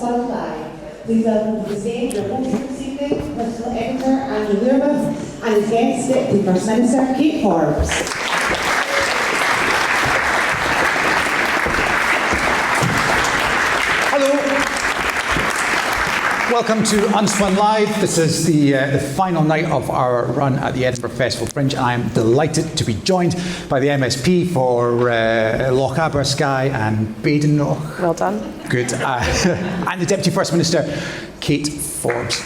Unspun Live. Please welcome to the stage your host this evening, Political Editor Andrew Learmonth, and his guest, Deputy First Minister Kate Forbes. Welcome to Unspun Live. This is the final night of our run at the Edinburgh Festival Fringe. I am delighted to be joined by the MSP for Loch Aberskye and Badenoch. Well done. Good. And the Deputy First Minister, Kate Forbes.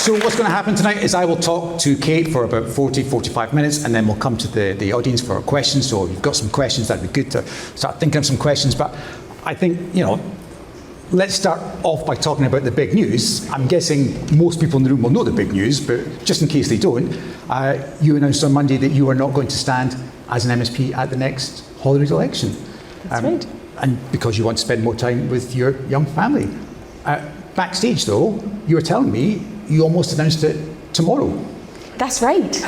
So what's going to happen tonight is I will talk to Kate for about 40-45 minutes, and then we'll come to the audience for questions. So if you've got some questions, that'd be good to start thinking of some questions. But I think, let's start off by talking about the big news. I'm guessing most people in the room will know the big news, but just in case they don't, you announced on Monday that you are not going to stand as an MSP at the next Holyrood election. That's right. And because you want to spend more time with your young family. Backstage, though, you were telling me you almost announced it tomorrow. That's right.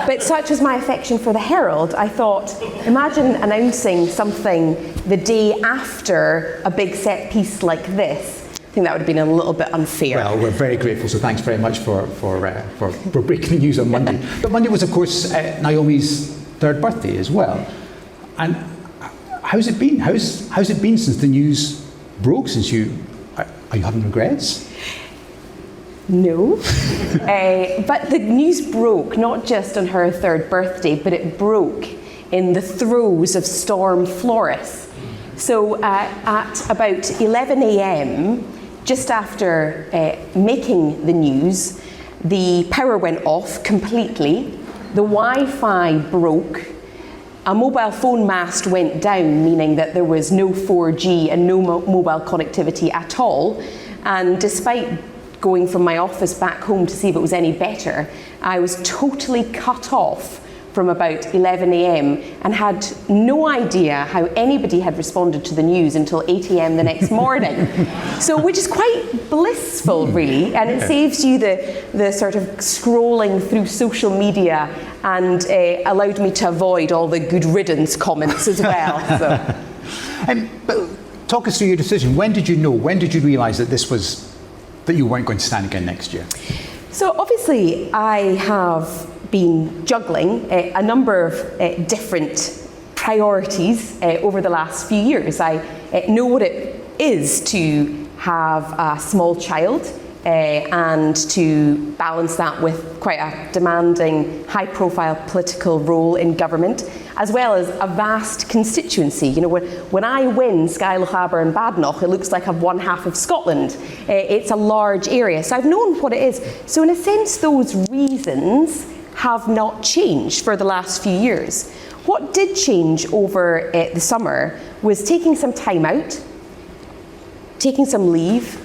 But such was my affection for the Herald, I thought, imagine announcing something the day after a big set piece like this. I think that would have been a little bit unfair. Well, we're very grateful, so thanks very much for breaking the news on Monday. But Monday was, of course, Naomi's third birthday as well. And how's it been? How's it been since the news broke? Are you having regrets? No, but the news broke not just on her third birthday, but it broke in the throes of Storm Floris. So at about 11 a.m, just after making the news, the power went off completely, the Wi-Fi broke, a mobile phone mast went down, meaning that there was no 4G and no mobile connectivity at all. And despite going from my office back home to see if it was any better, I was totally cut off from about 11 a.m. and had no idea how anybody had responded to the news until 8 a.m. the next morning. So, which is quite blissful, really, and it saves you the sort of scrolling through social media and allowed me to avoid all the good riddance comments as well. So. But talk us through your decision. When did you know? When did you realise that you weren't going to stand again next year? So obviously I have been juggling a number of different priorities over the last few years. I know what it is to have a small child and to balance that with quite a demanding, high-profile political role in government, as well as a vast constituency. When I win Skye, Loch Aber and Badenoch, it looks like I've won half of Scotland. It's a large area, so I've known what it is. So in a sense, those reasons have not changed for the last few years. What did change over the summer was taking some time out, taking some leave,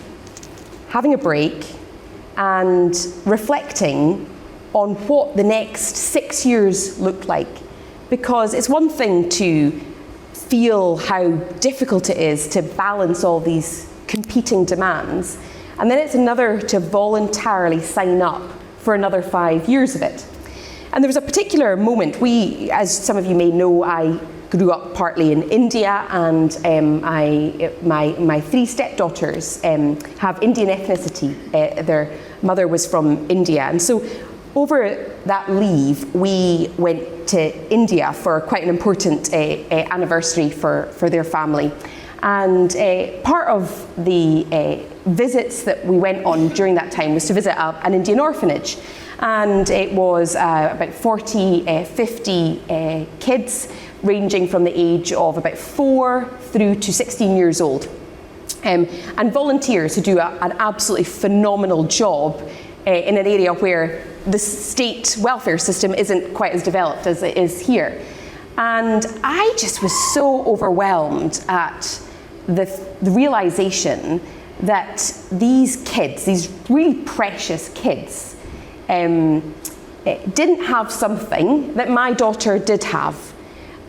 having a break, and reflecting on what the next 6 years looked like. Because it's one thing to feel how difficult it is to balance all these competing demands, and then it's another to voluntarily sign up for another 5 years of it. And there was a particular moment. As some of you may know, I grew up partly in India, and my three stepdaughters have Indian ethnicity. Their mother was from India, and so over that leave, we went to India for quite an important anniversary for their family. And part of the visits that we went on during that time was to visit an Indian orphanage. And it was about 40, 50 kids, ranging from the age of about 4 through to 16 years old. And volunteers who do an absolutely phenomenal job in an area where the state welfare system isn't quite as developed as it is here. And I just was so overwhelmed at the realization that these kids, these really precious kids, didn't have something that my daughter did have,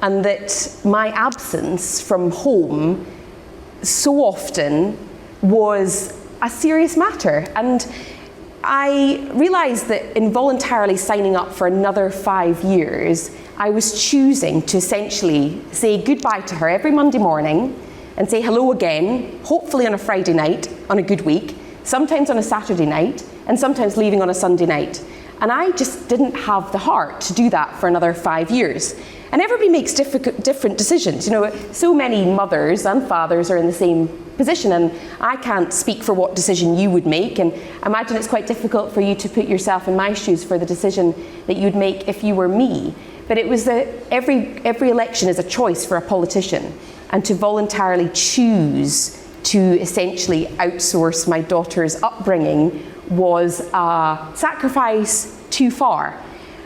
and that my absence from home so often was a serious matter. And I realised that involuntarily signing up for another 5 years, I was choosing to essentially say goodbye to her every Monday morning and say hello again, hopefully on a Friday night, on a good week, sometimes on a Saturday night, and sometimes leaving on a Sunday night. And I just didn't have the heart to do that for another 5 years. And everybody makes different decisions. You know, so many mothers and fathers are in the same position, and I can't speak for what decision you would make, and I imagine it's quite difficult for you to put yourself in my shoes for the decision that you'd make if you were me. But it was that every election is a choice for a politician, and to voluntarily choose to essentially outsource my daughter's upbringing was a sacrifice too far.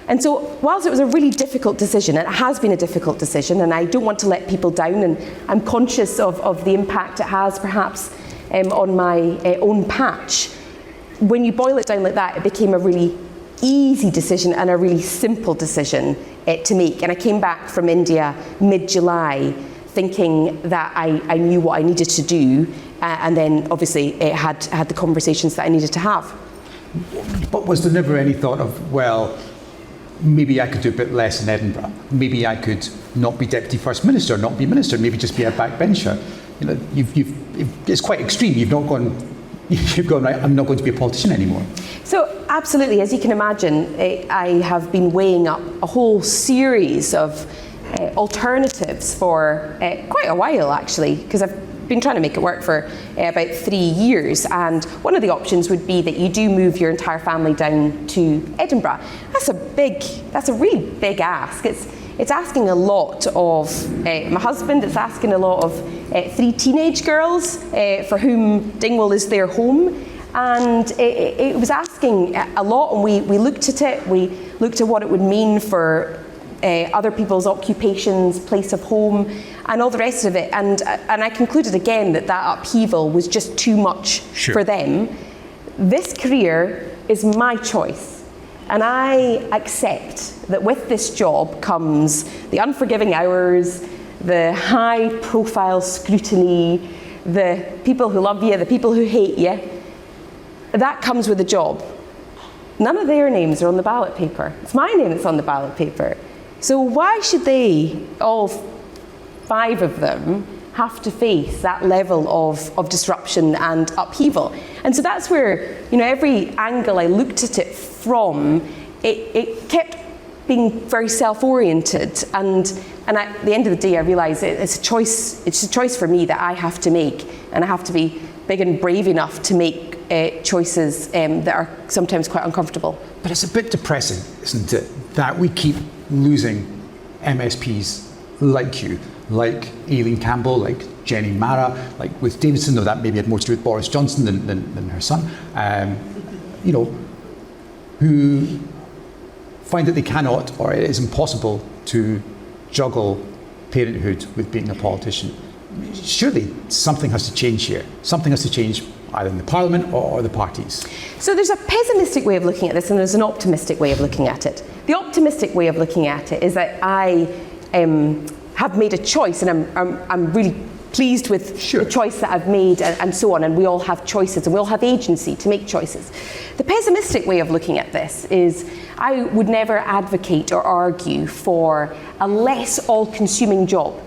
And so, whilst it was a really difficult decision, and it has been a difficult decision, and I don't want to let people down, and I'm conscious of the impact it has perhaps on my own patch, when you boil it down like that, it became a really easy decision and a really simple decision to make. And I came back from India mid-July thinking that I knew what I needed to do, and then obviously had the conversations that I needed to have. But was there never any thought of, well, maybe I could do a bit less in Edinburgh. Maybe I could not be Deputy First Minister, not be Minister, maybe just be a backbencher. You know, it's quite extreme. You've gone, right, I'm not going to be a politician anymore. So absolutely, as you can imagine, I have been weighing up a whole series of alternatives for quite a while, actually, because I've been trying to make it work for about 3 years, and one of the options would be that you do move your entire family down to Edinburgh. That's a really big ask. It's asking a lot of my husband. It's asking a lot of 3 teenage girls for whom Dingwall is their home, and it was asking a lot. And we looked at it. We looked at what it would mean for other people's occupations, place of home, and all the rest of it. And I concluded again that upheaval was just too much for them. This career is my choice. And I accept that with this job comes the unforgiving hours, the high profile scrutiny, the people who love you, the people who hate you. That comes with the job. None of their names are on the ballot paper. It's my name that's on the ballot paper. So why should they, all 5 of them, have to face that level of disruption and upheaval? And so that's where, you know, every angle I looked at it from, it kept being very self-oriented. And at the end of the day, I realised it's a choice for me that I have to make, and I have to be big and brave enough to make choices that are sometimes quite uncomfortable. But it's a bit depressing, isn't it, that we keep losing MSPs like you, like Aileen Campbell, like Jenny Mara, like with Davidson, though that maybe had more to do with Boris Johnson than her son, you know, who find that they cannot, or it is impossible to juggle parenthood with being a politician. Surely something has to change here. Something has to change either in the Parliament or the parties. So there's a pessimistic way of looking at this, and there's an optimistic way of looking at it. The optimistic way of looking at it is that I have made a choice, and I'm really pleased with the choice that I've made, and so on, and we all have choices, and we all have agency to make choices. The pessimistic way of looking at this is I would never advocate or argue for a less all-consuming job.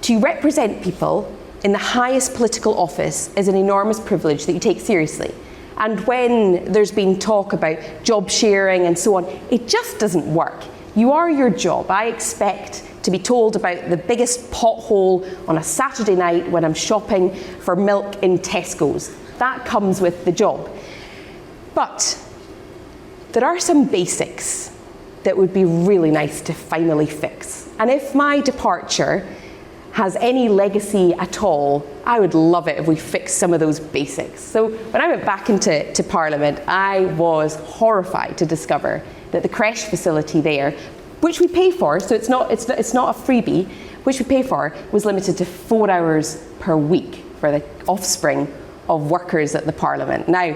To represent people in the highest political office is an enormous privilege that you take seriously. And when there's been talk about job sharing and so on, it just doesn't work. You are your job. I expect to be told about the biggest pothole on a Saturday night when I'm shopping for milk in Tesco's. That comes with the job. But there are some basics that would be really nice to finally fix. And if my departure has any legacy at all, I would love it if we fixed some of those basics. So when I went back into Parliament, I was horrified to discover that the creche facility there, which we pay for, so it's not a freebie, which we pay for, was limited to 4 hours per week for the offspring of workers at the Parliament. Now,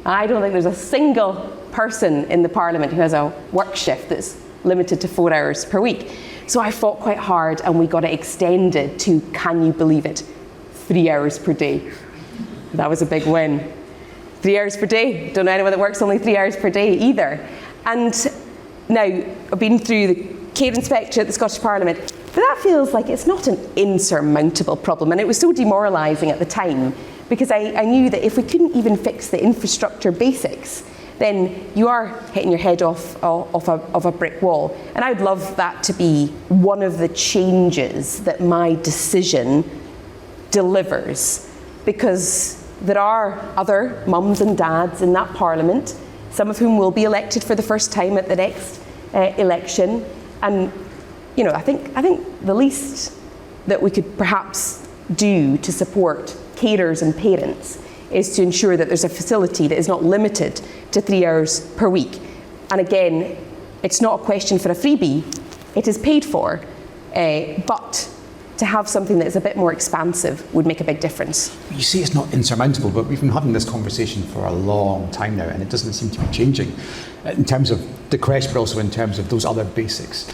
I don't think there's a single person in the Parliament who has a work shift that's limited to 4 hours per week. So I fought quite hard, and we got it extended to, can you believe it, 3 hours per day. That was a big win. 3 hours per day. Don't know anyone that works only 3 hours per day either. And now, I've been through the care inspector at the Scottish Parliament. But that feels like it's not an insurmountable problem, and it was so demoralising at the time, because I knew that if we couldn't even fix the infrastructure basics, then you are hitting your head off a brick wall. And I'd love that to be one of the changes that my decision delivers, because there are other mums and dads in that Parliament, some of whom will be elected for the first time at the next election. And you know, I think the least that we could perhaps do to support carers and parents is to ensure that there's a facility that is not limited to 3 hours per week. And again, it's not a question for a freebie, it is paid for, but to have something that is a bit more expansive would make a big difference. You see, it's not insurmountable, but we've been having this conversation for a long time now, and it doesn't seem to be changing in terms of the creche, but also in terms of those other basics.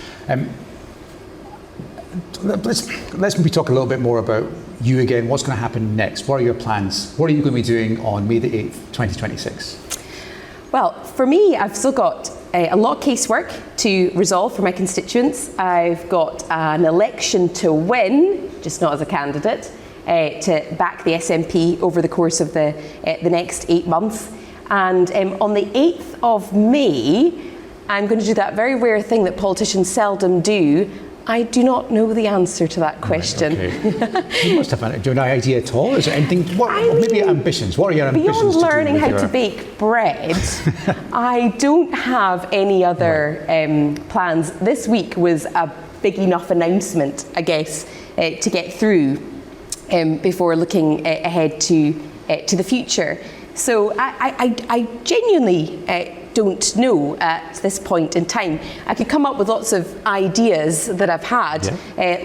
Let's maybe talk a little bit more about you again. What's going to happen next? What are your plans? What are you going to be doing on May the 8th, 2026? Well, for me, I've still got a lot of casework to resolve for my constituents. I've got an election to win, just not as a candidate, to back the SNP over the course of the next 8 months. And on the 8th of May, I'm going to do that very rare thing that politicians seldom do. I do not know the answer to that question. Right, okay. You must have do you have an idea at all? Is there anything? Maybe your ambitions. What are your ambitions? Beyond learning how to bake bread, I don't have any other plans. This week was a big enough announcement, I guess, to get through before looking ahead to the future. So I genuinely don't know at this point in time. I could come up with lots of ideas that I've had,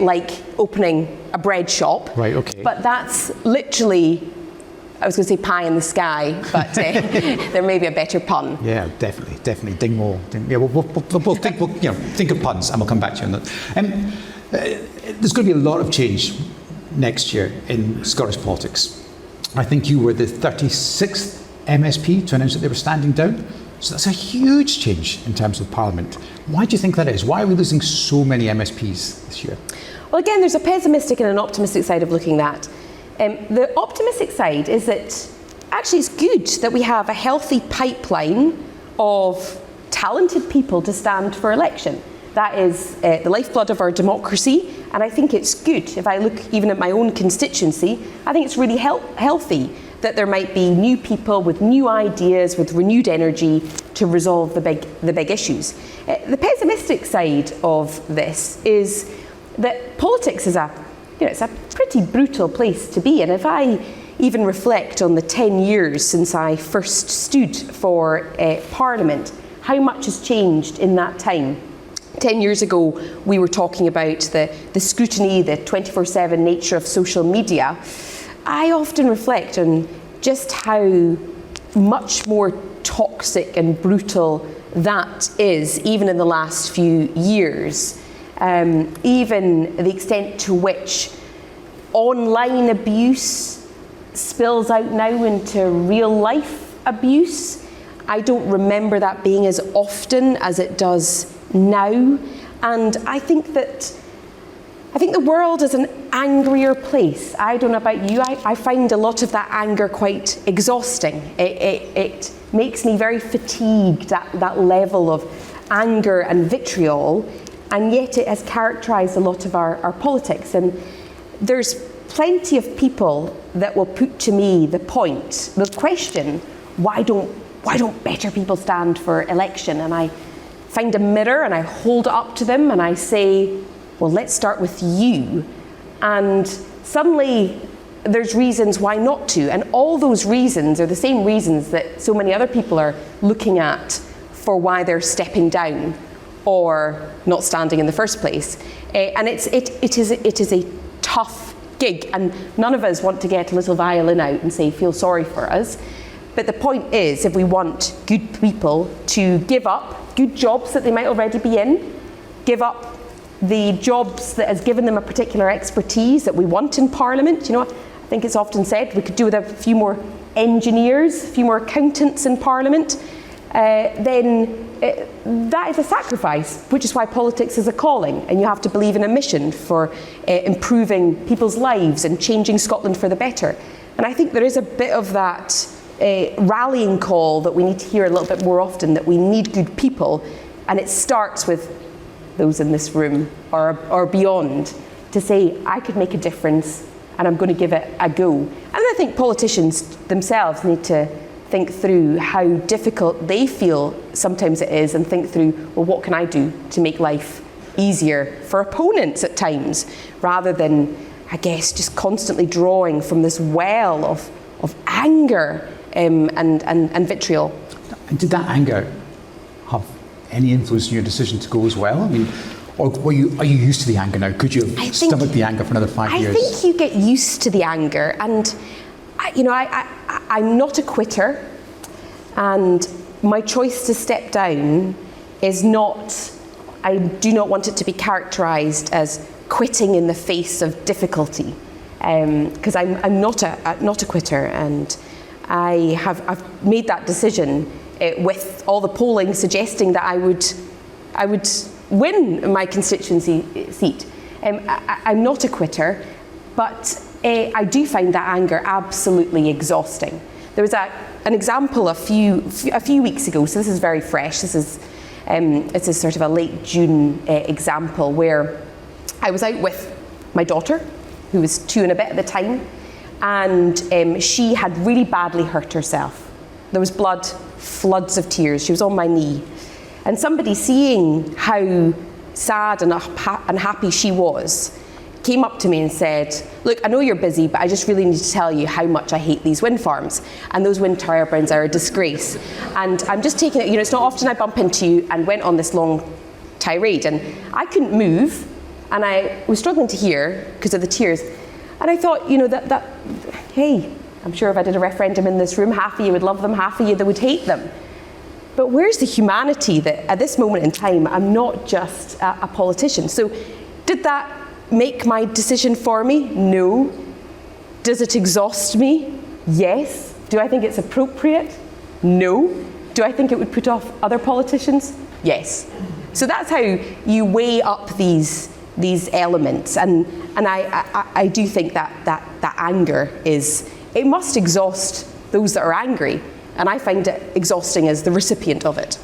like opening a bread shop. Right, okay. But that's literally, I was going to say pie in the sky, but there may be a better pun. Yeah, definitely. Ding more. Yeah, we'll think of puns, and we'll come back to you on that. There's going to be a lot of change next year in Scottish politics. I think you were the 36th MSP to announce that they were standing down. So that's a huge change in terms of Parliament. Why do you think that is? Why are we losing so many MSPs this year? Well, again, there's a pessimistic and an optimistic side of looking at that. The optimistic side is that actually it's good that we have a healthy pipeline of talented people to stand for election. That is the lifeblood of our democracy, and I think it's good. If I look even at my own constituency, I think it's really healthy that there might be new people with new ideas, with renewed energy to resolve the big issues. The pessimistic side of this is that politics is it's a pretty brutal place to be. And if I even reflect on the 10 years since I first stood for Parliament, how much has changed in that time. 10 years ago, we were talking about the scrutiny, the 24/7 nature of social media. I often reflect on just how much more toxic and brutal that is, even in the last few years. Even the extent to which online abuse spills out now into real life abuse. I don't remember that being as often as it does now. And I think the world is an angrier place. I don't know about you, I find a lot of that anger quite exhausting. It makes me very fatigued at that level of anger and vitriol, and yet it has characterised a lot of our politics. And there's plenty of people that will put to me the question, why don't better people stand for election? And I find a mirror and I hold it up to them and I say, well, let's start with you. And suddenly there's reasons why not to. And all those reasons are the same reasons that so many other people are looking at for why they're stepping down or not standing in the first place. And it is a tough gig. And none of us want to get a little violin out and say, feel sorry for us. But the point is, if we want good people to give up good jobs that they might already be in, give up the jobs that has given them a particular expertise that we want in Parliament. I think it's often said we could do with a few more engineers, a few more accountants in Parliament. then that is a sacrifice, which is why politics is a calling, and you have to believe in a mission for improving people's lives and changing Scotland for the better. And I think there is a bit of that rallying call that we need to hear a little bit more often, that we need good people, and it starts with those in this room or beyond to say, I could make a difference and I'm going to give it a go. And I think politicians themselves need to think through how difficult they feel sometimes it is, and think through, well, what can I do to make life easier for opponents at times, rather than, I guess, just constantly drawing from this well of anger and vitriol. And did that anger have any influence in your decision to go as well? I mean, or are you used to the anger now? Could you have stomached the anger for another 5 years? I think you get used to the anger, and I'm not a quitter, and my choice to step down is not, I do not want it to be characterised as quitting in the face of difficulty, because I'm not a quitter, and I've made that decision with all the polling suggesting that I would win my constituency seat. I'm not a quitter, but I do find that anger absolutely exhausting. There was an example a few weeks ago, so this is very fresh. This is sort of a late June example where I was out with my daughter, who was 2 and a bit at the time, and she had really badly hurt herself. There was blood, floods of tears. She was on my knee. And somebody, seeing how sad and unhappy she was, came up to me and said, look, I know you're busy, but I just really need to tell you how much I hate these wind farms. And those wind turbines are a disgrace. And I'm just taking it, it's not often I bump into you, and went on this long tirade. And I couldn't move, and I was struggling to hear because of the tears. And I thought, hey, I'm sure if I did a referendum in this room, half of you would love them, half of you that would hate them. But where's the humanity that at this moment in time, I'm not just a politician? So did that make my decision for me? No. Does it exhaust me? Yes. Do I think it's appropriate? No. Do I think it would put off other politicians? Yes. So that's how you weigh up these elements, and I do think that anger it must exhaust those that are angry, and I find it exhausting as the recipient of it.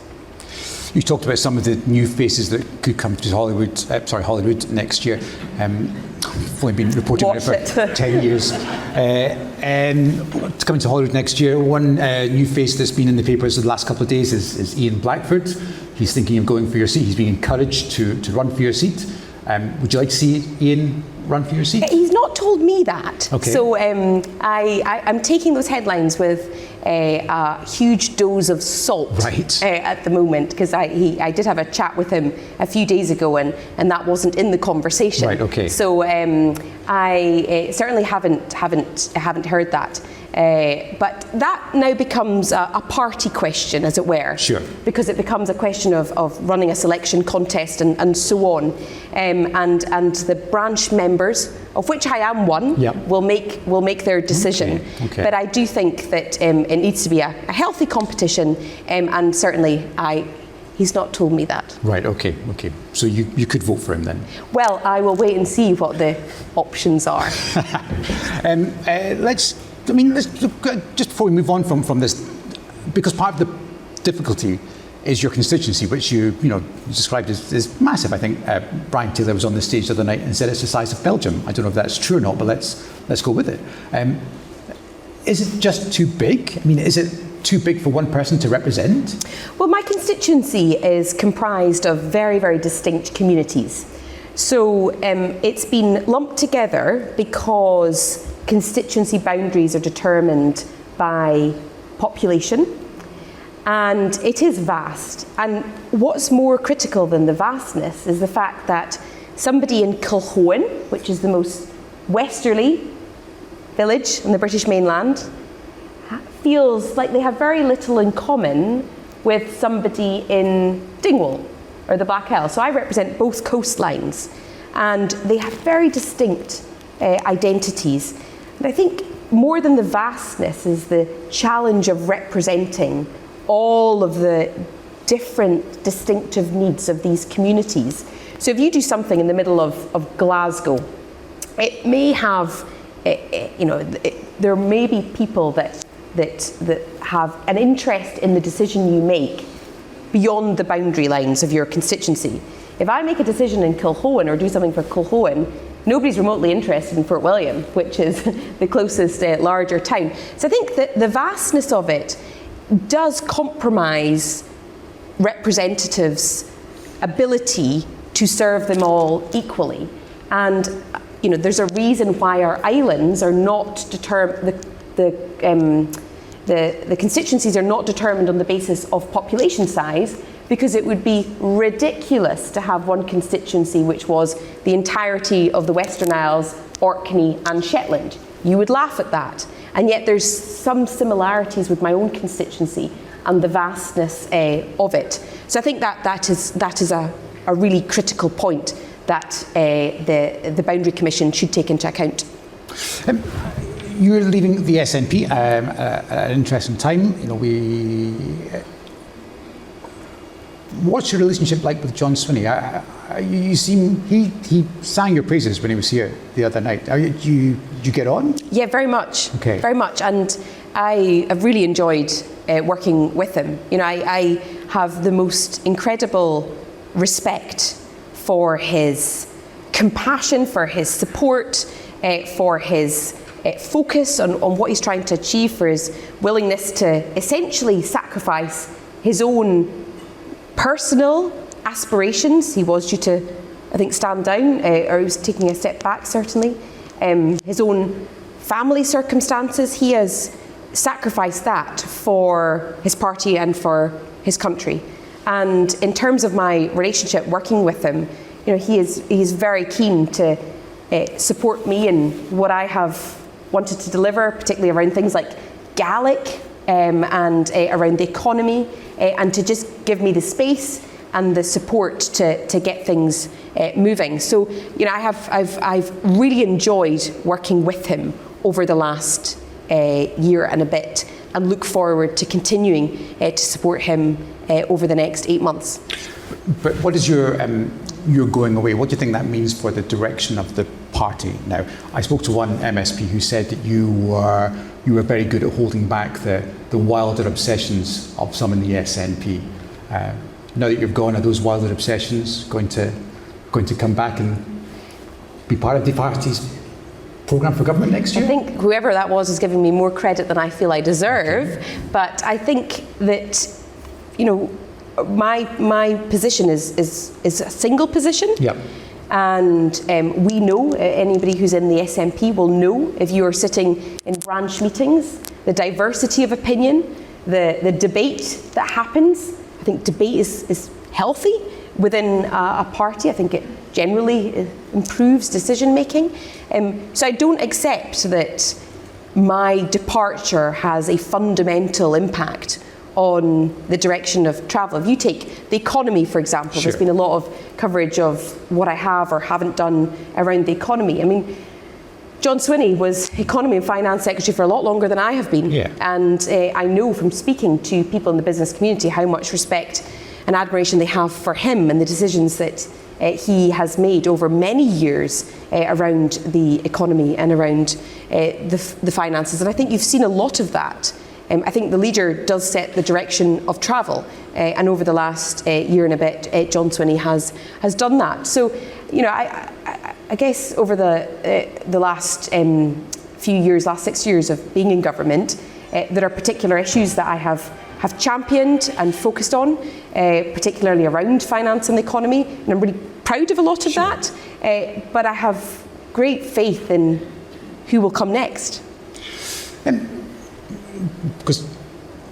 You talked about some of the new faces that could come to Holyrood next year. I've only been reporting on it for 10 years. It's coming to Holyrood next year. One new face that's been in the papers the last couple of days is Ian Blackford. He's thinking of going for your seat. He's being encouraged to run for your seat. Would you like to see Ian run for your seat? He's not told me that. Okay. So I'm taking those headlines with a huge dose of salt at the moment, because I did have a chat with him a few days ago, and that wasn't in the conversation. Right. Okay. So I certainly haven't heard that. But that now becomes a party question, as it were. Sure. Because it becomes a question of running a selection contest and so on. And the branch members, of which I am one, will make their decision. Okay. But I do think that it needs to be a healthy competition, and certainly he's not told me that. Right, okay. So you could vote for him then? Well, I will wait and see what the options are. Let's just before we move on from this, because part of the difficulty is your constituency, which you described as massive. I think Brian Taylor was on the stage the other night and said it's the size of Belgium. I don't know if that's true or not, but let's go with it. Is it just too big? I mean, is it too big for one person to represent? Well, my constituency is comprised of very, very distinct communities. So it's been lumped together because constituency boundaries are determined by population, and it is vast. And what's more critical than the vastness is the fact that somebody in Kilhoan, which is the most westerly village on the British mainland, feels like they have very little in common with somebody in Dingwall or the Black Isle. So I represent both coastlines, and they have very distinct identities. And I think more than the vastness is the challenge of representing all of the different distinctive needs of these communities. So if you do something in the middle of Glasgow, it may have, there may be people that have an interest in the decision you make beyond the boundary lines of your constituency. If I make a decision in Kilhoan or do something for Kilhoan, nobody's remotely interested in Fort William, which is the closest larger town. So I think that the vastness of it does compromise representatives' ability to serve them all equally. And there's a reason why our islands are not determined, the constituencies are not determined on the basis of population size, because it would be ridiculous to have one constituency which was the entirety of the Western Isles, Orkney and Shetland. You would laugh at that. And yet there's some similarities with my own constituency and the vastness of it. So I think that is a really critical point that the Boundary Commission should take into account. You're leaving the SNP at an interesting time. What's your relationship like with John Swinney? You seem he sang your praises when he was here the other night. Did you get on? Yeah, very much. Okay. Very much, and I have really enjoyed working with him. I have the most incredible respect for his compassion, for his support, for his focus on what he's trying to achieve, for his willingness to essentially sacrifice his own personal aspirations. He was due to, I think, stand down, or he was taking a step back, certainly. His own family circumstances, he has sacrificed that for his party and for his country. And in terms of my relationship working with him, he is very keen to support me in what I have wanted to deliver, particularly around things like Gaelic and around the economy, and to just give me the space and the support to get things moving. So, I've really enjoyed working with him over the last year and a bit, and look forward to continuing to support him over the next 8 months. But what is your going away? What do you think that means for the direction of the party now? I spoke to one MSP who said that you were very good at holding back the wilder obsessions of some in the SNP. Now that you've gone, are those wilder obsessions going to come back and be part of the party's programme for government next year? I think whoever that was is giving me more credit than I feel I deserve. Okay. But I think that, my position is a single position. Yep. And we know, anybody who's in the SNP will know, if you are sitting in branch meetings, the diversity of opinion, the debate that happens. I think debate is healthy within a party. I think it generally improves decision making. So I don't accept that my departure has a fundamental impact on the direction of travel. If you take the economy, for example, sure. There's been a lot of coverage of what I have or haven't done around the economy. I mean, John Swinney was Economy and Finance Secretary for a lot longer than I have been. Yeah. And I know from speaking to people in the business community how much respect and admiration they have for him and the decisions that he has made over many years around the economy and around the finances. And I think you've seen a lot of that. I think the leader does set the direction of travel, and over the last year and a bit, John Swinney has done that. So, I guess over the last few years, last 6 years of being in government, there are particular issues that I have championed and focused on, particularly around finance and the economy, and I'm really proud of a lot of sure. that. But I have great faith in who will come next. Because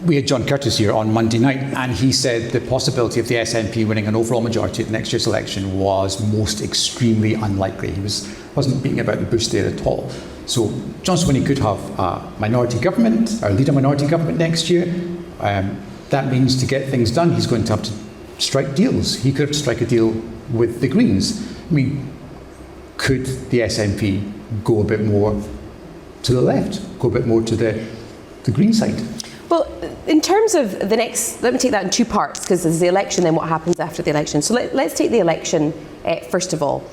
we had John Curtis here on Monday night, and he said the possibility of the SNP winning an overall majority at next year's election was most extremely unlikely. He wasn't beating about the bush there at all. So John Swinney could have a minority government, or lead a minority government next year. That means to get things done, he's going to have to strike deals. He could have to strike a deal with the Greens. I mean, could the SNP go a bit more to the left, go a bit more to the Green side? Well, in terms of the next, let me take that in two parts, because there's the election, then what happens after the election. So let's take the election first of all.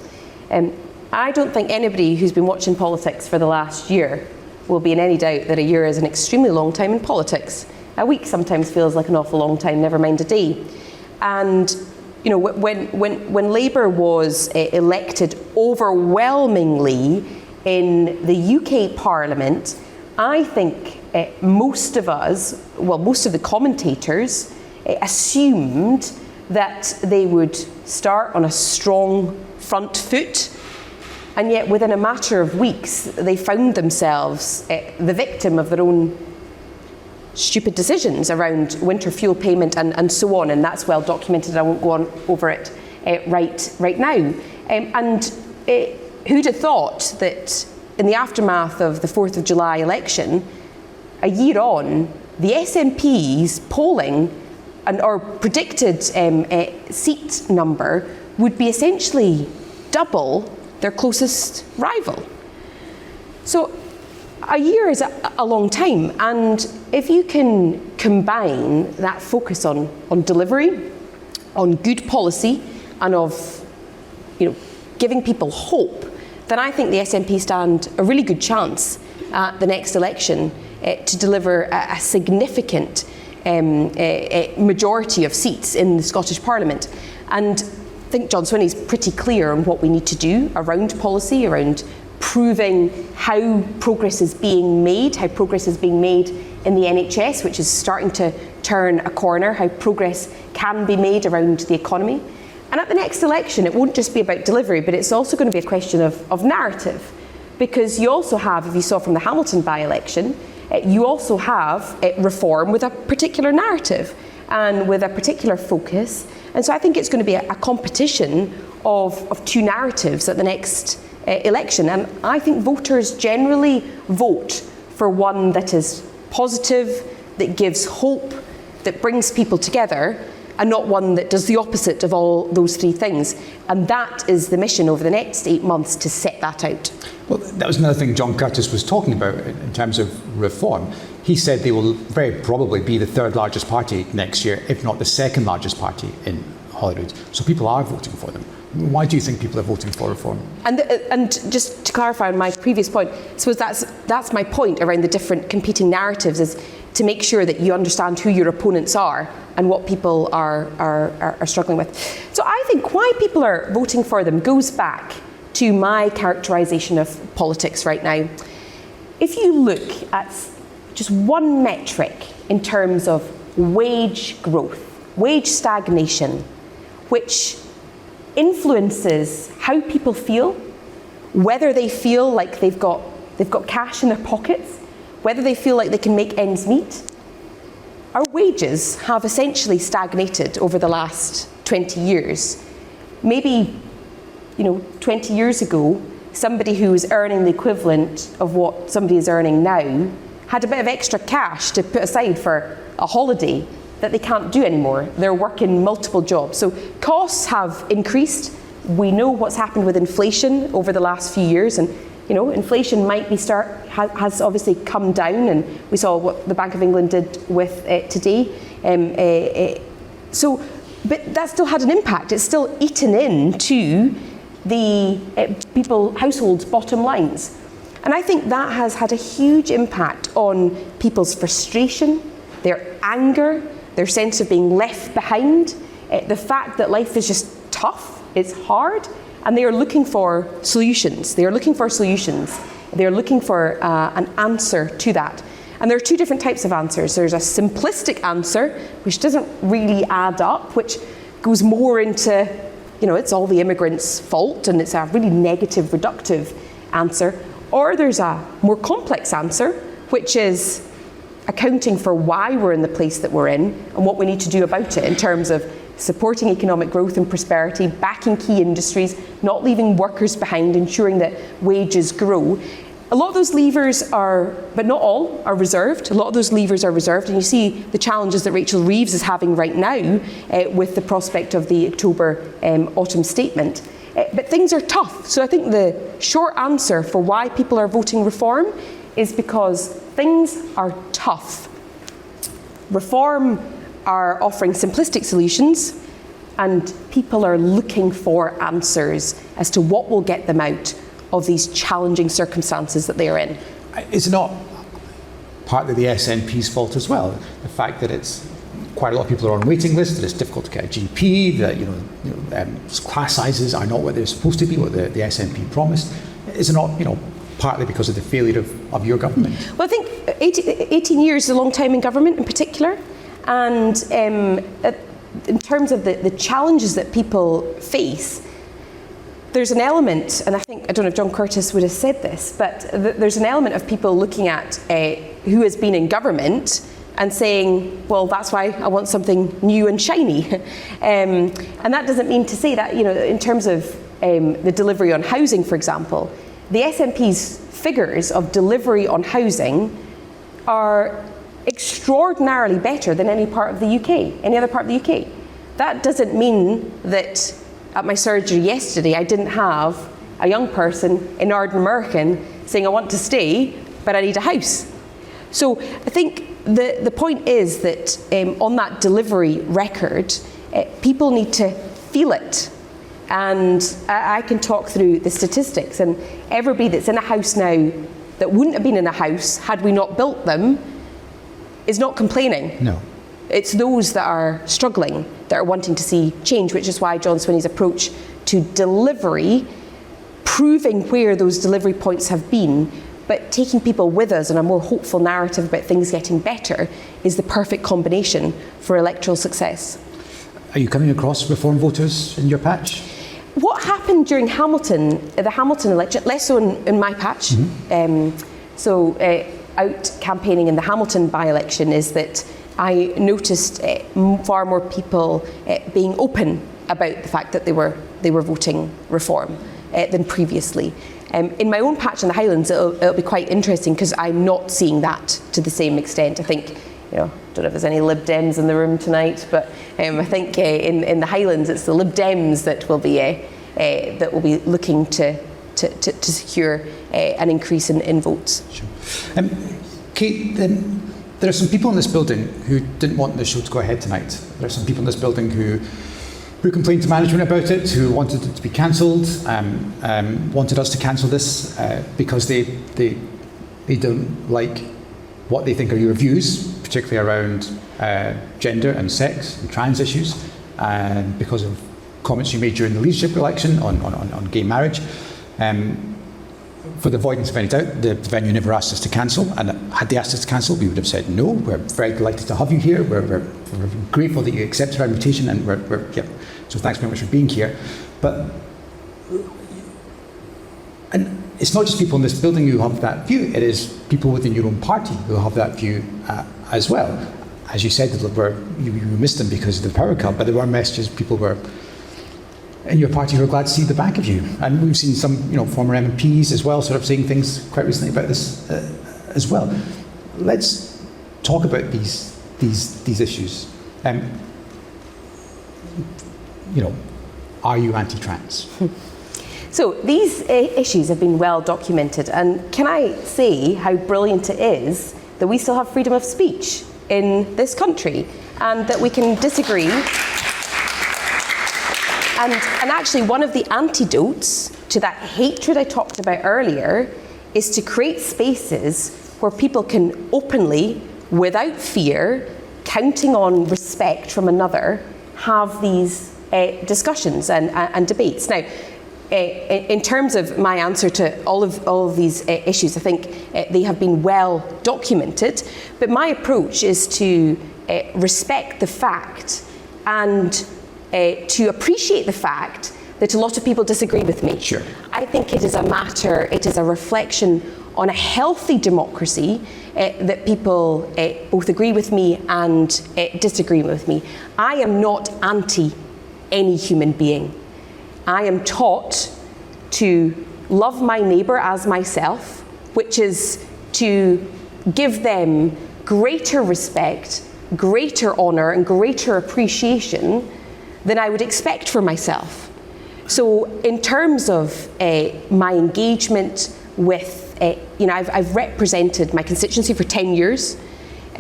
I don't think anybody who's been watching politics for the last year will be in any doubt that a year is an extremely long time in politics. A week sometimes feels like an awful long time, never mind a day. And you know, when Labour was elected overwhelmingly in the UK Parliament, I think most of us, well, most of the commentators assumed that they would start on a strong front foot, and yet within a matter of weeks they found themselves the victim of their own stupid decisions around winter fuel payment and so on, and that's well documented. I won't go on over it right now. And who'd have thought that in the aftermath of the 4th of July election, a year on, the SNPs polling or predicted seat number would be essentially double their closest rival. So a year is a long time, and if you can combine that focus on delivery, on good policy, and of giving people hope, then I think the SNP stand a really good chance at the next election to deliver a significant majority of seats in the Scottish Parliament. And I think John Swinney's pretty clear on what we need to do around policy, around proving how progress is being made in the NHS, which is starting to turn a corner, how progress can be made around the economy. And at the next election, it won't just be about delivery, but it's also going to be a question of narrative. Because you also have, if you saw from the Hamilton by-election, you also have reform with a particular narrative and with a particular focus. And so I think it's going to be a competition of two narratives at the next election. And I think voters generally vote for one that is positive, that gives hope, that brings people together, and not one that does the opposite of all those three things. And that is the mission over the next 8 months, to set that out. Well, that was another thing John Curtis was talking about in terms of reform. He said they will very probably be the third largest party next year, if not the second largest party in Holyrood. So people are voting for them. Why do you think people are voting for reform? And just to clarify on my previous point, I suppose that's my point around the different competing narratives, is to make sure that you understand who your opponents are and what people are struggling with. So I think why people are voting for them goes back to my characterisation of politics right now. If you look at just one metric in terms of wage growth, wage stagnation, which influences how people feel, whether they feel like they've got cash in their pockets, whether they feel like they can make ends meet, our wages have essentially stagnated over the last 20 years. Maybe 20 years ago, somebody who was earning the equivalent of what somebody is earning now had a bit of extra cash to put aside for a holiday that they can't do anymore. They're working multiple jobs. So costs have increased. We know what's happened with inflation over the last few years, and inflation has obviously come down, and we saw what the Bank of England did with it today. But that still had an impact. It's still eaten into the households' bottom lines. And I think that has had a huge impact on people's frustration, their anger, their sense of being left behind, the fact that life is just tough, it's hard, and they are looking for solutions. They are looking for an answer to that. And there are two different types of answers. There's a simplistic answer, which doesn't really add up, which goes more into, it's all the immigrants' fault, and it's a really negative, reductive answer. Or there's a more complex answer, which is accounting for why we're in the place that we're in and what we need to do about it in terms of supporting economic growth and prosperity, backing key industries, not leaving workers behind, ensuring that wages grow. A lot of those levers but not all, are reserved. A lot of those levers are reserved, and you see the challenges that Rachel Reeves is having right now with the prospect of the October autumn statement. But things are tough. So I think the short answer for why people are voting reform is because things are tough. Reform are offering simplistic solutions, and people are looking for answers as to what will get them out of these challenging circumstances that they are in. Is it not partly the SNP's fault as well? The fact that it's quite a lot of people are on waiting lists, that it's difficult to get a GP, that class sizes are not what they're supposed to be, what the SNP promised. Is it not, partly because of the failure of your government? Well, I think 18 years is a long time in government in particular, and in terms of the challenges that people face, there's an element, and I don't know if John Curtis would have said this, but there's an element of people looking at who has been in government and saying, well, that's why I want something new and shiny. And that doesn't mean to say that, in terms of the delivery on housing, for example, the SNP's figures of delivery on housing are extraordinarily better than any other part of the UK. That doesn't mean that at my surgery yesterday, I didn't have a young person in Arden Merkin saying, I want to stay, but I need a house. So I think the point is that on that delivery record, people need to feel it. And I can talk through the statistics, and everybody that's in a house now that wouldn't have been in a house had we not built them is not complaining. No. It's those that are struggling, that are wanting to see change, which is why John Swinney's approach to delivery, proving where those delivery points have been, but taking people with us in a more hopeful narrative about things getting better, is the perfect combination for electoral success. Are you coming across Reform voters in your patch? What happened during the Hamilton election, less so in my patch, out campaigning in the Hamilton by-election, is that I noticed far more people being open about the fact that they were voting Reform than previously. In my own patch in the Highlands, it'll be quite interesting because I'm not seeing that to the same extent. I think, don't know if there's any Lib Dems in the room tonight, but I think in the Highlands it's the Lib Dems that will be looking to secure an increase in votes. Sure. Kate, there are some people in this building who didn't want the show to go ahead tonight. There are some people in this building who complained to management about it, who wanted it to be cancelled, wanted us to cancel this because they don't like what they think are your views, particularly around gender and sex and trans issues, and because of comments you made during the leadership election on gay marriage. For the avoidance of any doubt, the venue never asked us to cancel, and had they asked us to cancel, we would have said no. We're very delighted to have you here. We're grateful that you accepted our invitation, and so thanks very much for being here. And it's not just people in this building who have that view, it is people within your own party who have that view as well. As you said, you missed them because of the power cut, but there were messages people were in your party who are glad to see the back of you. And we've seen some former MSPs as well sort of saying things quite recently about this as well. Let's talk about these issues. Are you anti-trans? So these issues have been well documented, and can I say how brilliant it is that we still have freedom of speech in this country, and that we can disagree. And actually, one of the antidotes to that hatred I talked about earlier is to create spaces where people can openly, without fear, counting on respect from another, have these discussions and debates. Now, in terms of my answer to all of these issues, I think they have been well documented, but my approach is to respect the fact and to appreciate the fact that a lot of people disagree with me. Sure. I think it is a reflection on a healthy democracy that people both agree with me and disagree with me. I am not anti any human being. I am taught to love my neighbour as myself, which is to give them greater respect, greater honour and greater appreciation than I would expect for myself. So in terms of my engagement with, I've represented my constituency for 10 years.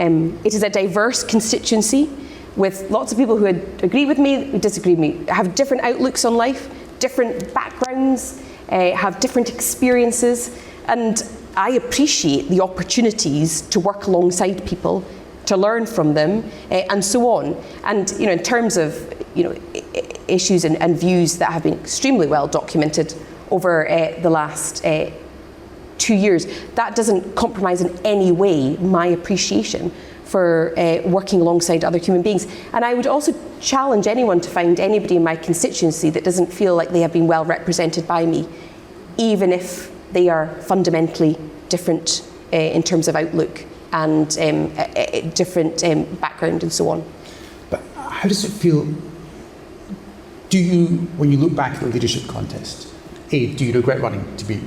It is a diverse constituency with lots of people who agree with me, who disagree with me, have different outlooks on life, different backgrounds, have different experiences, and I appreciate the opportunities to work alongside people, to learn from them, and so on. And in terms of issues and views that have been extremely well documented over the last 2 years, that doesn't compromise in any way my appreciation for working alongside other human beings. And I would also challenge anyone to find anybody in my constituency that doesn't feel like they have been well represented by me, even if they are fundamentally different in terms of outlook and different background and so on. But how does it feel? Do you, when you look back at the leadership contest, do you regret running to be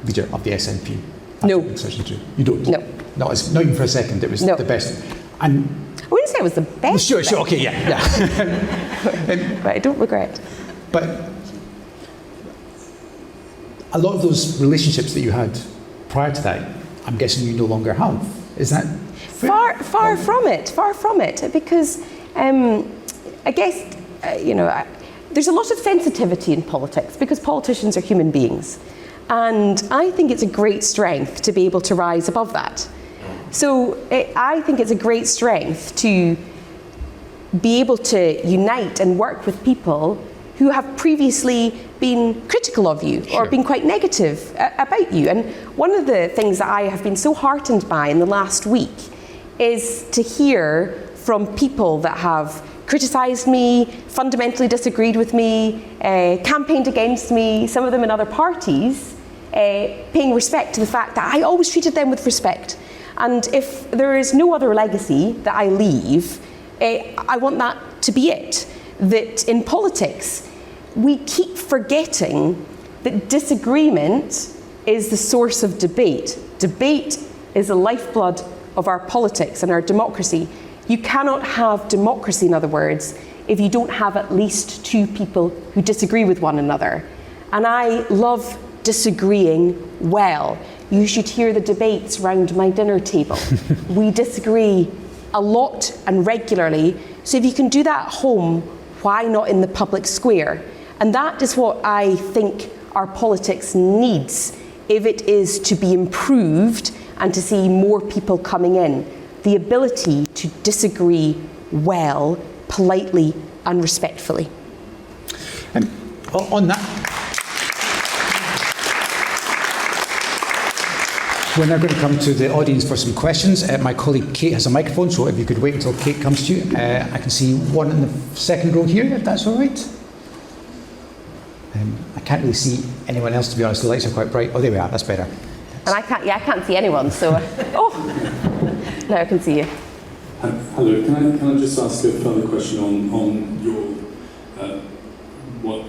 leader of the SNP? No. You don't? No. No, it's not even for a second. It was the best. And I wouldn't say it was the best. Sure, okay, yeah. But I don't regret. But a lot of those relationships that you had prior to that, I'm guessing you no longer have. Is that fair? Far from it, because I guess there's a lot of sensitivity in politics because politicians are human beings, and I think it's a great strength to be able to rise above that. So I think it's a great strength to be able to unite and work with people who have previously been critical of you or been quite negative about you. And one of the things that I have been so heartened by in the last week is to hear from people that have criticised me, fundamentally disagreed with me, campaigned against me, some of them in other parties, paying respect to the fact that I always treated them with respect. And if there is no other legacy that I leave, I want that to be it. That in politics, we keep forgetting that disagreement is the source of debate. Debate is the lifeblood of our politics and our democracy. You cannot have democracy, in other words, if you don't have at least two people who disagree with one another. And I love disagreeing well. You should hear the debates round my dinner table. We disagree a lot and regularly. So if you can do that at home, why not in the public square? And that is what I think our politics needs if it is to be improved and to see more people coming in. The ability to disagree well, politely and respectfully. And on that, we're now going to come to the audience for some questions. My colleague Kate has a microphone, so if you could wait until Kate comes to you. I can see one in the second row here, if that's all right. I can't really see anyone else, to be honest. The lights are quite bright. Oh, there we are. That's better. And I can't see anyone. So, now I can see you. Hello. Can I just ask a further question on your what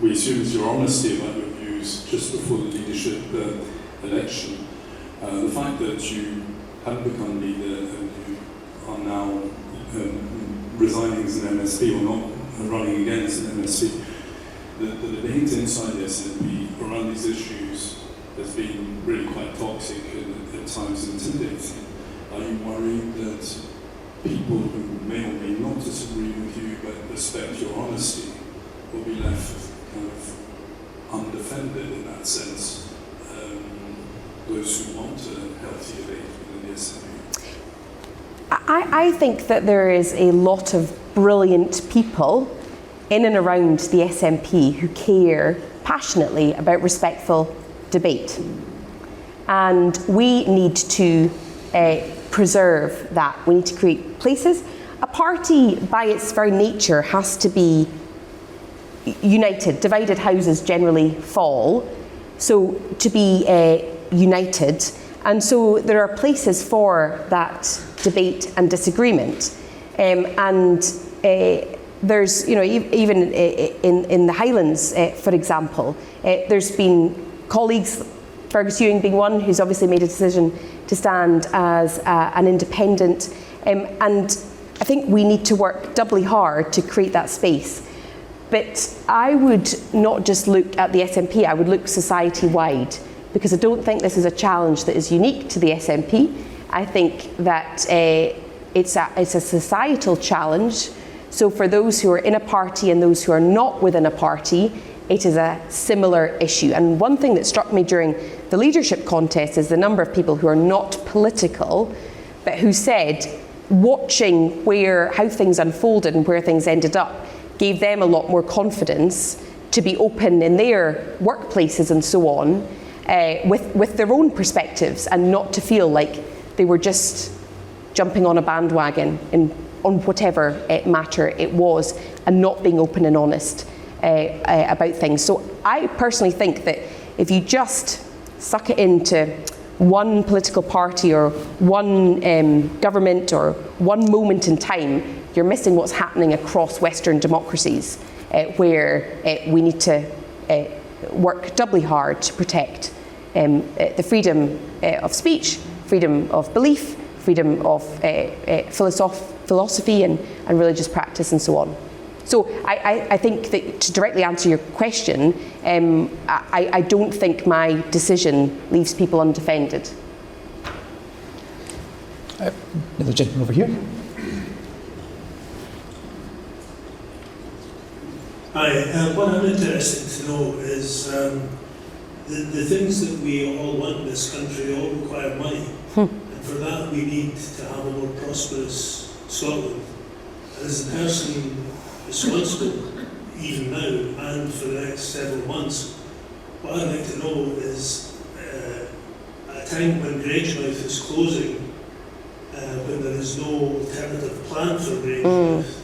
we assume is your honesty about your views just before the leadership election? The fact that you haven't become leader and you are now resigning as an MSP or not running again as an MSP, the debate inside the SNP around these issues has been really quite toxic and at times intimidating. Are you worried that people who may or may not disagree with you but respect your honesty will be left kind of undefended in that sense? Those who want a healthy debate within the SNP? I think that there is a lot of brilliant people in and around the SNP who care passionately about respectful debate. And we need to preserve that. We need to create places. A party, by its very nature, has to be united. Divided houses generally fall. So to be united. And so there are places for that debate and disagreement. There's, even in the Highlands, for example, there's been colleagues, Fergus Ewing being one, who's obviously made a decision to stand as an independent. And I think we need to work doubly hard to create that space. But I would not just look at the SNP, I would look society-wide, because I don't think this is a challenge that is unique to the SNP. I think that it's a societal challenge. So for those who are in a party and those who are not within a party, it is a similar issue. And one thing that struck me during the leadership contest is the number of people who are not political, but who said watching how things unfolded and where things ended up gave them a lot more confidence to be open in their workplaces and so on, with their own perspectives, and not to feel like they were just jumping on a bandwagon on whatever matter it was, and not being open and honest about things. So I personally think that if you just suck it into one political party or one government or one moment in time, you're missing what's happening across Western democracies, where we need to work doubly hard to protect the freedom of speech, freedom of belief, freedom of philosophy and religious practice and so on. So I think that to directly answer your question, I don't think my decision leaves people undefended. Another gentleman over here. Hi, what I'm interested to know is the things that we all want in this country all require money. And for that we need to have a more prosperous Scotland. As a person responsible, even now and for the next several months, what I'd like to know is at a time when Grangemouth is closing, when there is no alternative plan for Grangemouth,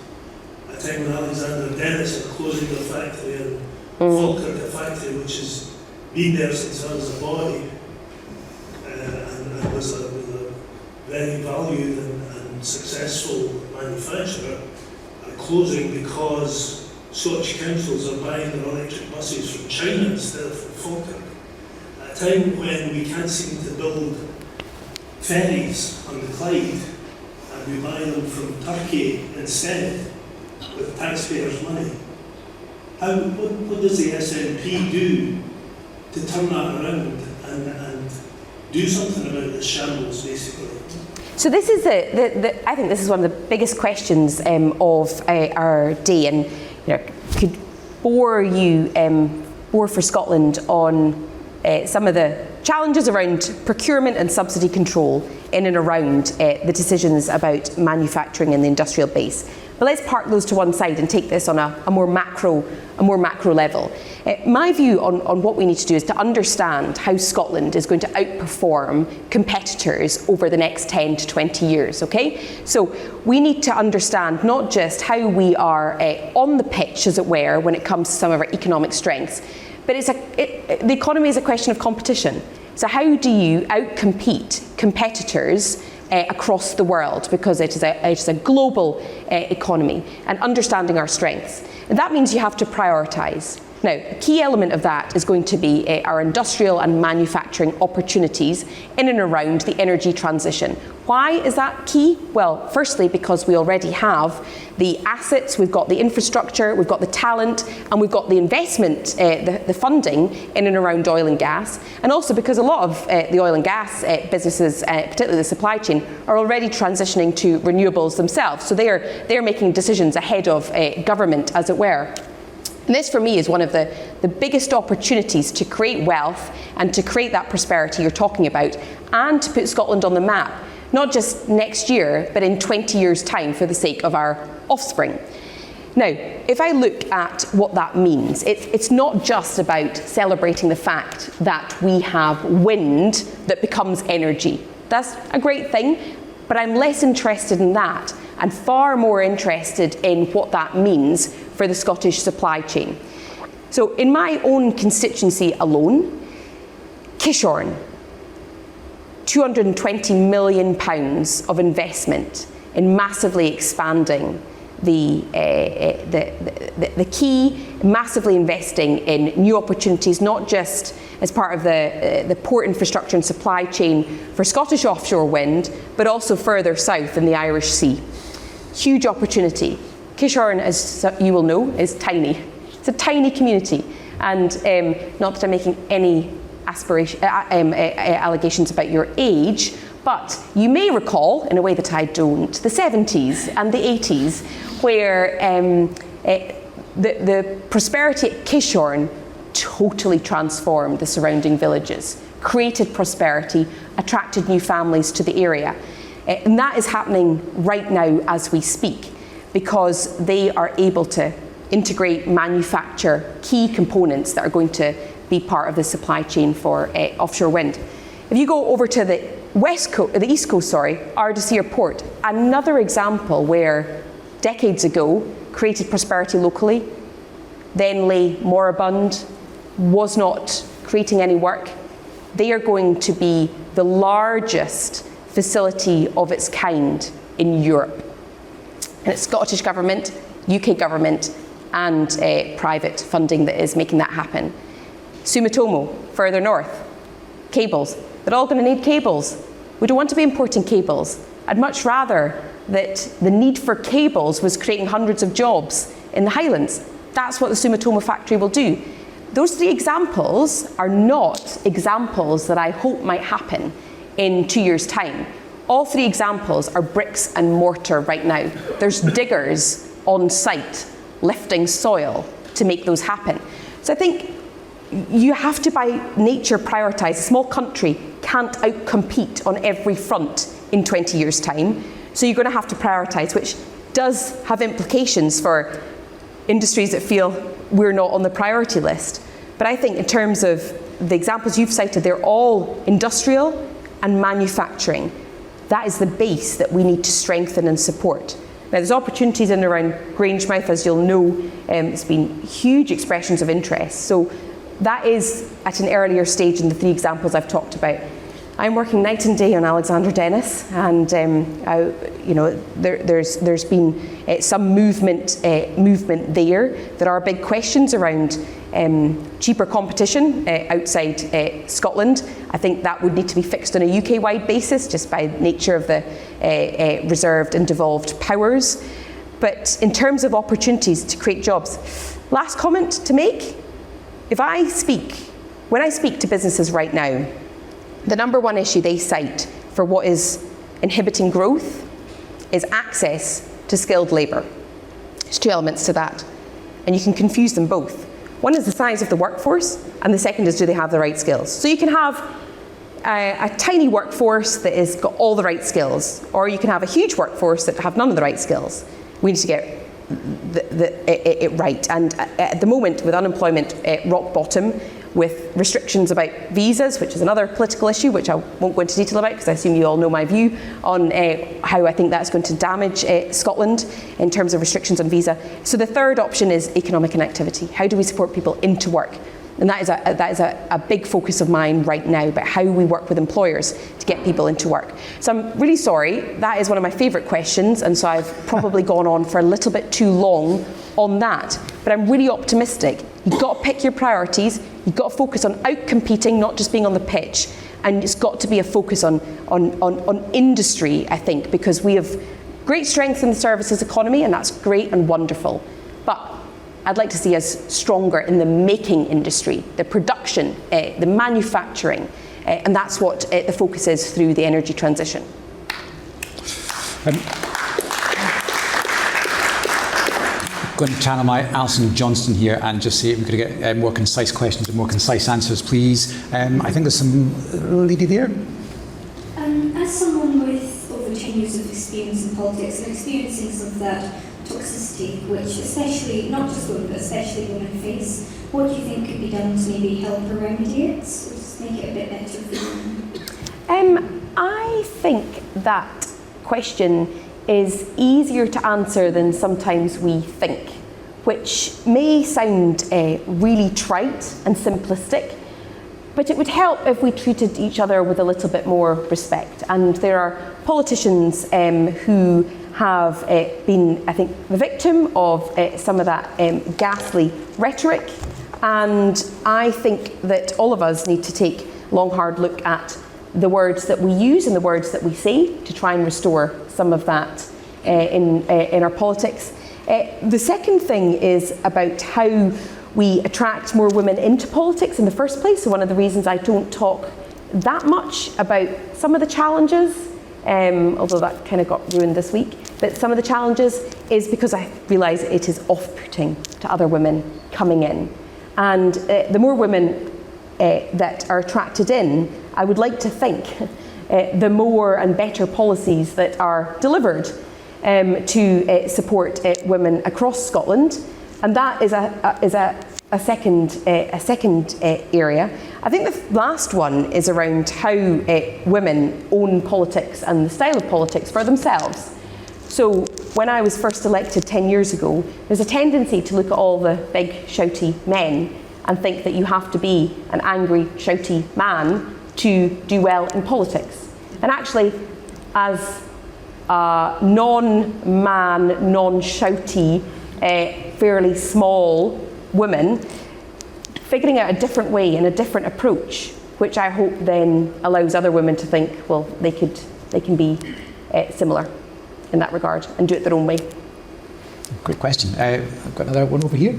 at a time when Alexander Dennis are closing their factory and Falkirk, a factory which has been there since I was a boy and was a very valued and successful manufacturer, are closing because Scottish councils are buying their electric buses from China instead of from Falkirk. At a time when we can't seem to build ferries on the Clyde and we buy them from Turkey instead with taxpayers' money. What does the SNP do to turn that around and do something about the shambles, basically? So this is I think this is one of the biggest questions of our day, and could bore for Scotland on some of the challenges around procurement and subsidy control in and around the decisions about manufacturing in the industrial base. But let's park those to one side and take this on a more macro level. My view on what we need to do is to understand how Scotland is going to outperform competitors over the next 10 to 20 years, okay? So we need to understand not just how we are on the pitch, as it were, when it comes to some of our economic strengths, but the economy is a question of competition. So how do you outcompete competitors across the world, because it is a global economy, and understanding our strengths. And that means you have to prioritise. Now, a key element of that is going to be our industrial and manufacturing opportunities in and around the energy transition. Why is that key? Well, firstly, because we already have the assets, we've got the infrastructure, we've got the talent, and we've got the investment, the funding in and around oil and gas. And also because a lot of the oil and gas businesses, particularly the supply chain, are already transitioning to renewables themselves. So they're making decisions ahead of government, as it were. And this, for me, is one of the biggest opportunities to create wealth and to create that prosperity you're talking about, and to put Scotland on the map, not just next year, but in 20 years' time for the sake of our offspring. Now, if I look at what that means, it's not just about celebrating the fact that we have wind that becomes energy. That's a great thing, but I'm less interested in that and far more interested in what that means for the Scottish supply chain. So in my own constituency alone, Kishorn, £220 million of investment in massively expanding the key, massively investing in new opportunities, not just as part of the port infrastructure and supply chain for Scottish offshore wind, but also further south in the Irish Sea. Huge opportunity. Kishorn, as you will know, is tiny. It's a tiny community, and not that I'm making any allegations about your age, But you may recall, in a way that I don't, the 70s and the 80s, where the prosperity at Kishorn totally transformed the surrounding villages, created prosperity, attracted new families to the area. And that is happening right now as we speak, because they are able to integrate, manufacture key components that are going to be part of the supply chain for offshore wind. If you go over to the East Coast, Ardisir Port, another example where decades ago created prosperity locally, then lay moribund, was not creating any work. They are going to be the largest facility of its kind in Europe. And it's Scottish Government, UK Government, and private funding that is making that happen. Sumitomo, further north, cables. They're all going to need cables. We don't want to be importing cables. I'd much rather that the need for cables was creating hundreds of jobs in the Highlands. That's what the Sumitomo factory will do. Those 3 examples are not examples that I hope might happen in 2 years' time. All 3 examples are bricks and mortar right now. There's diggers on site lifting soil to make those happen. So I think you have to, by nature, prioritise. A small country can't outcompete on every front in 20 years' time. So you're going to have to prioritise, which does have implications for industries that feel we're not on the priority list. But I think in terms of the examples you've cited, they're all industrial and manufacturing. That is the base that we need to strengthen and support. Now, there's opportunities in and around Grangemouth, as you'll know. It's been huge expressions of interest. So that is at an earlier stage in the 3 examples I've talked about. I'm working night and day on Alexander Dennis, and there's been some movement there. There are big questions around cheaper competition outside Scotland. I think that would need to be fixed on a UK-wide basis, just by nature of the reserved and devolved powers. But in terms of opportunities to create jobs, last comment to make: when I speak to businesses right now, the number 1 issue they cite for what is inhibiting growth is access to skilled labour. There's 2 elements to that, and you can confuse them both. One is the size of the workforce, and the second is, do they have the right skills? So you can have a tiny workforce that has got all the right skills, or you can have a huge workforce that have none of the right skills. We need to get it right. And at the moment, with unemployment at rock bottom, with restrictions about visas, which is another political issue, which I won't go into detail about, because I assume you all know my view on how I think that's going to damage Scotland in terms of restrictions on visa. So the third option is economic inactivity. How do we support people into work? And that is a big focus of mine right now, about how we work with employers to get people into work. So I'm really sorry, that is one of my favourite questions, and so I've probably gone on for a little bit too long on that. But I'm really optimistic. You've got to pick your priorities, you've got to focus on out-competing, not just being on the pitch, and it's got to be a focus on industry, I think, because we have great strength in the services economy, and that's great and wonderful. But I'd like to see us stronger in the making industry, the production, the manufacturing, and that's what the focus is through the energy transition. I'm going to channel my Alison Johnston here and just see if we could get more concise questions and more concise answers, please. I think there's some lady there. As someone with over 10 years of experience in politics and experiencing some of that toxicity, which especially, not just women, but especially women face, what do you think could be done to maybe help her remedy it, or just make it a bit better for them? I think that question is easier to answer than sometimes we think, which may sound really trite and simplistic, but it would help if we treated each other with a little bit more respect. And there are politicians who have been, I think, the victim of some of that ghastly rhetoric, and I think that all of us need to take a long, hard look at the words that we use and the words that we say to try and restore some of that in our politics. The second thing is about how we attract more women into politics in the first place. So one of the reasons I don't talk that much about some of the challenges, although that kind of got ruined this week. But some of the challenges is because I realise it is off-putting to other women coming in. And the more women that are attracted in, I would like to think the more and better policies that are delivered to support women across Scotland. And that is a second area. I think the last one is around how women own politics and the style of politics for themselves. So when I was first elected 10 years ago, there's a tendency to look at all the big shouty men and think that you have to be an angry shouty man to do well in politics. And actually, as a non-man, non-shouty, fairly small woman, figuring out a different way and a different approach, which I hope then allows other women to think, well, they can be similar in that regard and do it their own way. Great question. I've got another one over here.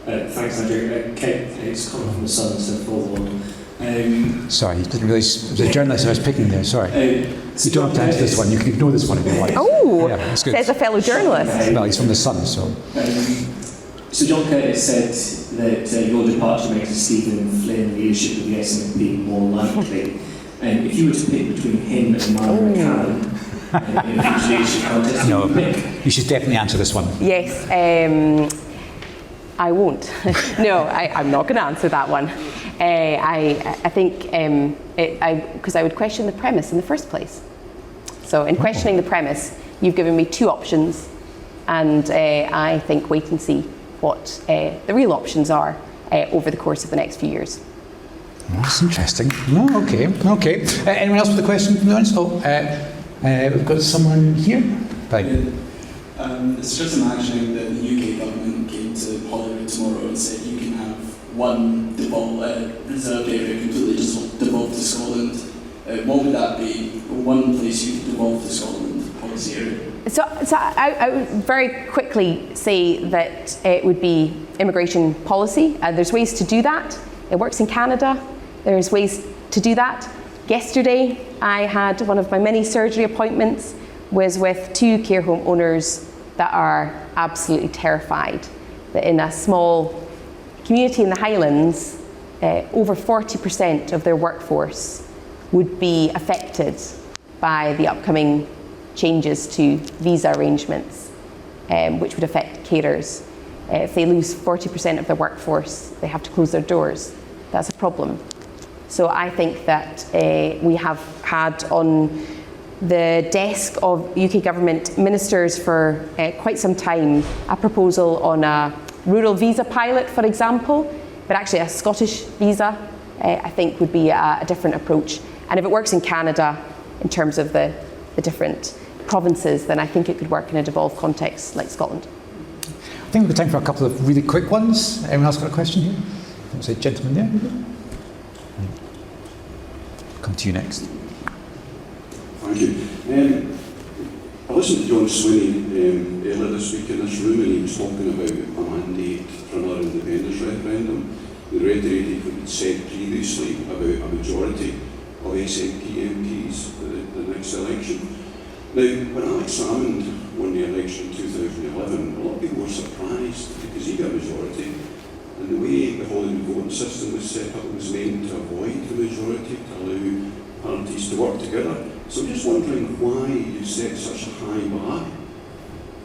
Thanks, Andrew. Kate, it's coming from the Sun, so forward. Sorry, you didn't realise it was a journalist I was picking there, sorry. You don't have to answer this one, you can ignore this one if you like. Oh, yeah, that's good. Says a fellow journalist. Well, he's from the Sun, so. So John Curtis said that your departure makes Stephen Flynn leadership of the SNP more likely. If you were to pick between him and Myra McCann in a future leadership contest, No, you would pick? you should definitely answer this one. Yes, I won't. No, I'm not going to answer that one. I think, because I would question the premise in the first place. So in questioning the premise, you've given me two options, and I think wait and see what the real options are over the course of the next few years. Oh, that's interesting. Oh, okay. Anyone else with a question from the audience? We've got someone here. Right. It's just imagining that the UK government came to Holyrood tomorrow and said you can have one reserved area completely just devolved to Scotland. What would that be? One place you could devolve to Scotland policy area? So I would very quickly say that it would be immigration policy. There's ways to do that. It works in Canada. There's ways to do that. Yesterday, I had one of my many surgery appointments was with two care home owners that are absolutely terrified that in a small community in the Highlands, over 40% of their workforce would be affected by the upcoming changes to visa arrangements, which would affect carers. If they lose 40% of their workforce, they have to close their doors. That's a problem. So I think that we have had on the desk of UK government ministers for quite some time a proposal on a rural visa pilot, for example, but actually a Scottish visa I think would be a different approach. And if it works in Canada in terms of the different provinces, then I think it could work in a devolved context like Scotland. I think we've got time for a couple of really quick ones. Anyone else got a question here? There's a gentleman there. Come to you next. Thank you. I listened to John Swinney earlier this week in this room, and he was talking about a mandate for another independence referendum. He reiterated what he'd said previously about a majority of SNP MPs at the next election. Now, when Alex Salmond won the election in 2011, a lot of people were surprised because he got a majority. And the way the Holyrood voting system was set up was meant to avoid the majority, to allow parties to work together. So I'm just wondering why you set such a high bar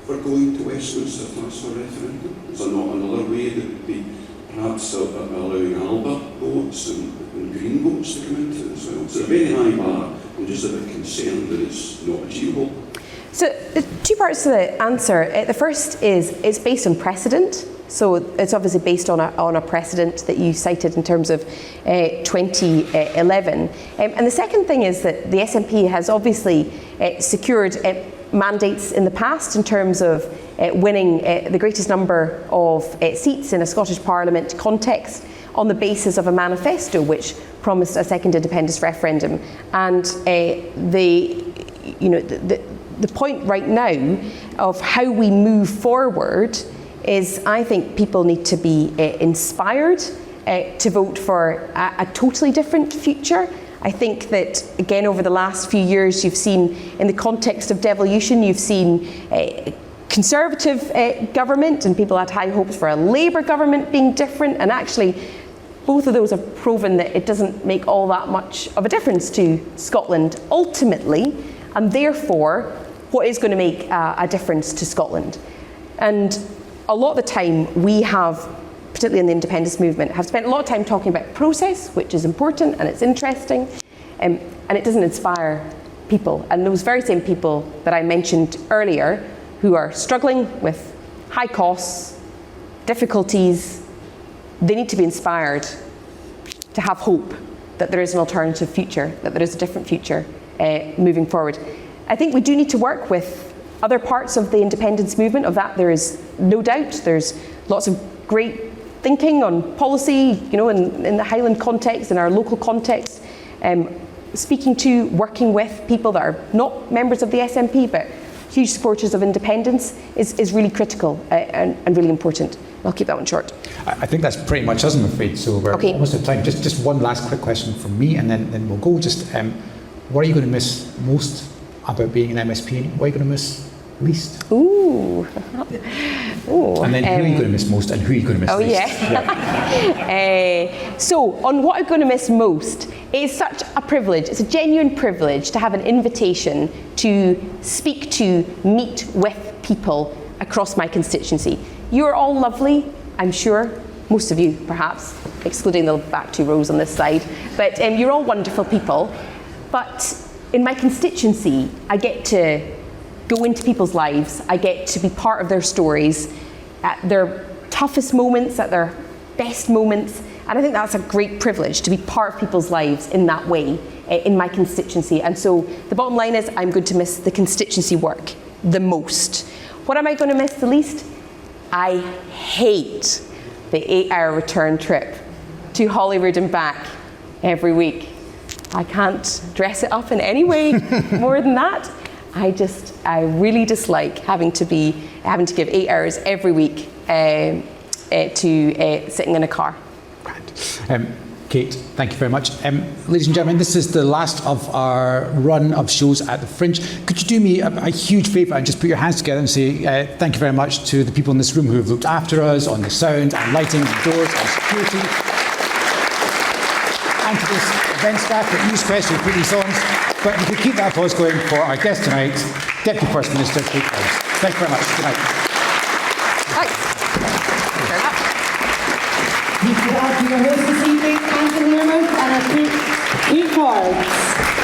for going to Westminster to ask for a referendum. Is there not another way that would be perhaps allowing ALBA votes and Green votes to come into it as well? It's a very high bar. I'm just a bit concerned that it's not achievable. So two parts to the answer. The first is it's based on precedent. So it's obviously based on a precedent that you cited in terms of 2011. And the second thing is that the SNP has obviously secured mandates in the past in terms of winning the greatest number of seats in a Scottish Parliament context on the basis of a manifesto which promised a second independence referendum. And the point right now of how we move forward is I think people need to be inspired to vote for a totally different future. I think that, again, over the last few years, you've seen, in the context of devolution, you've seen Conservative government, and people had high hopes for a Labour government being different, and actually both of those have proven that it doesn't make all that much of a difference to Scotland ultimately, and therefore what is going to make a difference to Scotland. And a lot of the time we have, particularly in the independence movement, have spent a lot of time talking about process, which is important and it's interesting, and it doesn't inspire people. And those very same people that I mentioned earlier, who are struggling with high costs, difficulties, they need to be inspired to have hope that there is an alternative future, that there is a different future moving forward. I think we do need to work with other parts of the independence movement. Of that there is no doubt. There's lots of great thinking on policy, you know, in the Highland context, in our local context, speaking to, working with people that are not members of the SNP but huge supporters of independence is really critical and really important. I'll keep that one short. I think that's pretty much us, I'm afraid, so we're almost out of time. Just one last quick question from me, and then we'll go. Just what are you going to miss most about being an MSP? What are you going to miss least? Ooh. Ooh. And then who are you going to miss most, and who are you going to miss least? Yeah. So, on what I'm going to miss most, it is such a privilege, it's a genuine privilege to have an invitation to speak to, meet with people across my constituency. You're all lovely, I'm sure, most of you perhaps, excluding the back two rows on this side, but you're all wonderful people. But in my constituency, I get to go into people's lives, I get to be part of their stories, at their toughest moments, at their best moments, and I think that's a great privilege to be part of people's lives in that way in my constituency. And so the bottom line is I'm going to miss the constituency work the most. What am I going to miss the least? I hate the 8-hour return trip to Holyrood and back every week. I can't dress it up in any way more than that. I really dislike having to give 8 hours every week to sitting in a car. Kate, thank you very much. Ladies and gentlemen, this is the last of our run of shows at the Fringe. Could you do me a huge favour and just put your hands together and say thank you very much to the people in this room who have looked after us on the sound and lighting and doors and security, and to this event staff that use questions to put these on. But we could keep that applause going for our guest tonight, Deputy First Minister Kate Forbes. Thank you very much. Good night. Thanks. Thank you all for your host this evening, Andrew Learmonth and our Kate Forbes.